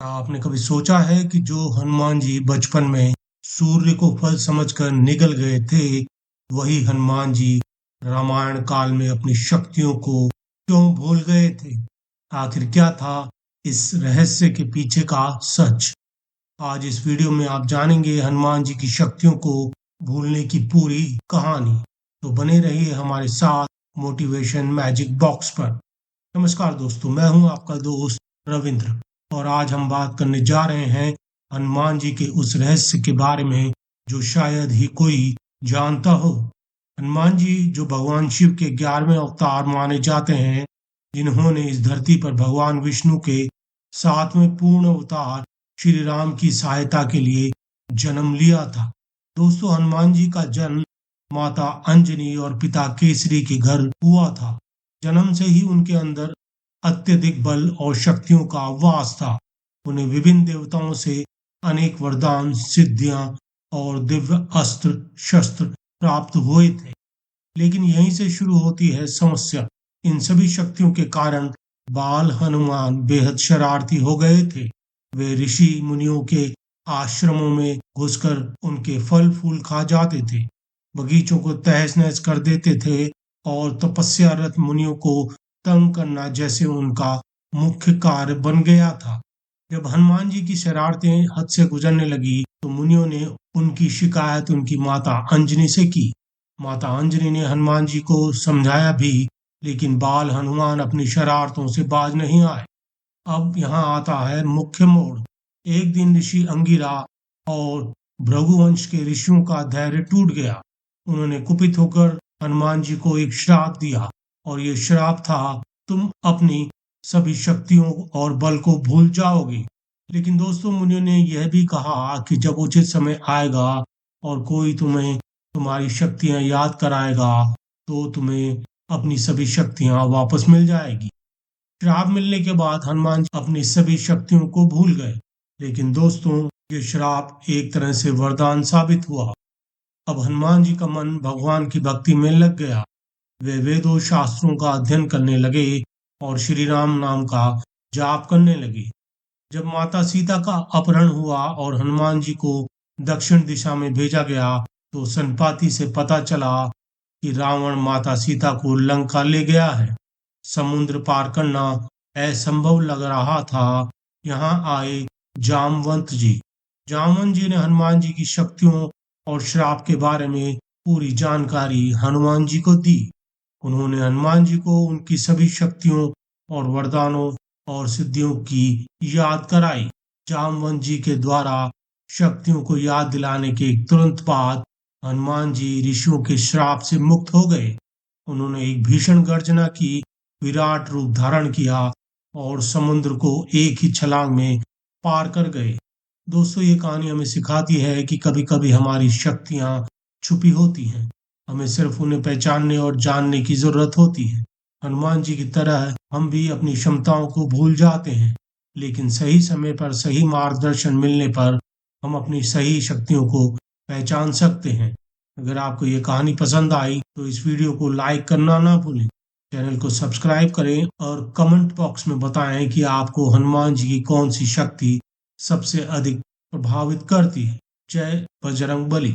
आपने कभी सोचा है कि जो हनुमान जी बचपन में सूर्य को फल समझकर निगल गए थे, वही हनुमान जी रामायण काल में अपनी शक्तियों को क्यों भूल गए थे? आखिर क्या था इस रहस्य के पीछे का सच? आज इस वीडियो में आप जानेंगे हनुमान जी की शक्तियों को भूलने की पूरी कहानी। तो बने रहिए हमारे साथ मोटिवेशन मैजिक बॉक्स पर। नमस्कार दोस्तों, मैं हूं आपका दोस्त रविंद्र और आज हम बात करने जा रहे हैं हनुमान जी के उस रहस्य के बारे में जो शायद ही कोई जानता हो। हनुमान जी जो भगवान शिव के 11वें अवतार माने जाते हैं, जिन्होंने इस धरती पर भगवान विष्णु के 7वें पूर्ण अवतार श्री राम की सहायता के लिए जन्म लिया था। दोस्तों, हनुमान जी का जन्म माता अंजनी और पिता केसरी के घर हुआ था। जन्म से ही उनके अंदर अत्यधिक बल और शक्तियों का वास था। उन्हें विभिन्न देवताओं से अनेक वरदान, सिद्धियां और दिव्य अस्त्र शस्त्र प्राप्त हुए थे। लेकिन यहीं से शुरू होती है समस्या। इन सभी शक्तियों के कारण बाल हनुमान बेहद शरारती हो गए थे। वे ऋषि मुनियों के आश्रमों में घुसकर उनके फल फूल खा जाते थे, बगीचों को तहस नहस कर देते थे और तपस्यारत मुनियों को तंग करना जैसे उनका मुख्य कार्य बन गया था। जब हनुमान जी की शरारतें हद से गुजरने लगी तो मुनियों ने उनकी शिकायत उनकी माता अंजनी से की। माता अंजनी ने हनुमान जी को समझाया भी, लेकिन बाल हनुमान अपनी शरारतों से बाज नहीं आए। अब यहाँ आता है मुख्य मोड़। एक दिन ऋषि अंगिरा और भृगुवंश के ऋषियों का धैर्य टूट गया। उन्होंने कुपित होकर हनुमान जी को एक श्राप दिया और ये श्राप था, तुम अपनी सभी शक्तियों और बल को भूल जाओगे। लेकिन दोस्तों, मुनियों ने यह भी कहा कि जब उचित समय आएगा और कोई तुम्हें तुम्हारी शक्तियां याद कराएगा तो तुम्हें अपनी सभी शक्तियां वापस मिल जाएगी। श्राप मिलने के बाद हनुमान जी अपनी सभी शक्तियों को भूल गए। लेकिन दोस्तों, ये श्राप एक तरह से वरदान साबित हुआ। अब हनुमान जी का मन भगवान की भक्ति में लग गया। वे वेदों शास्त्रों का अध्ययन करने लगे और श्री राम नाम का जाप करने लगे। जब माता सीता का अपहरण हुआ और हनुमान जी को दक्षिण दिशा में भेजा गया तो संपाति से पता चला कि रावण माता सीता को लंका ले गया है। समुद्र पार करना असंभव लग रहा था। यहाँ आए जामवंत जी। जामवंत जी ने हनुमान जी की शक्तियों और श्राप के बारे में पूरी जानकारी हनुमान जी को दी। उन्होंने हनुमान जी को उनकी सभी शक्तियों और वरदानों और सिद्धियों की याद कराई। जामवंत जी के द्वारा शक्तियों को याद दिलाने के तुरंत बाद हनुमान जी ऋषियों के श्राप से मुक्त हो गए। उन्होंने एक भीषण गर्जना की, विराट रूप धारण किया और समुद्र को एक ही छलांग में पार कर गए। दोस्तों, ये कहानी हमें सिखाती है कि कभी कभी हमारी शक्तियां छुपी होती हैं, हमें सिर्फ उन्हें पहचानने और जानने की जरूरत होती है। हनुमान जी की तरह हम भी अपनी क्षमताओं को भूल जाते हैं, लेकिन सही समय पर सही मार्गदर्शन मिलने पर हम अपनी सही शक्तियों को पहचान सकते हैं। अगर आपको ये कहानी पसंद आई तो इस वीडियो को लाइक करना ना भूलें, चैनल को सब्सक्राइब करें और कमेंट बॉक्स में बताएं कि आपको हनुमान जी की कौन सी शक्ति सबसे अधिक प्रभावित करती है। जय बजरंग बली।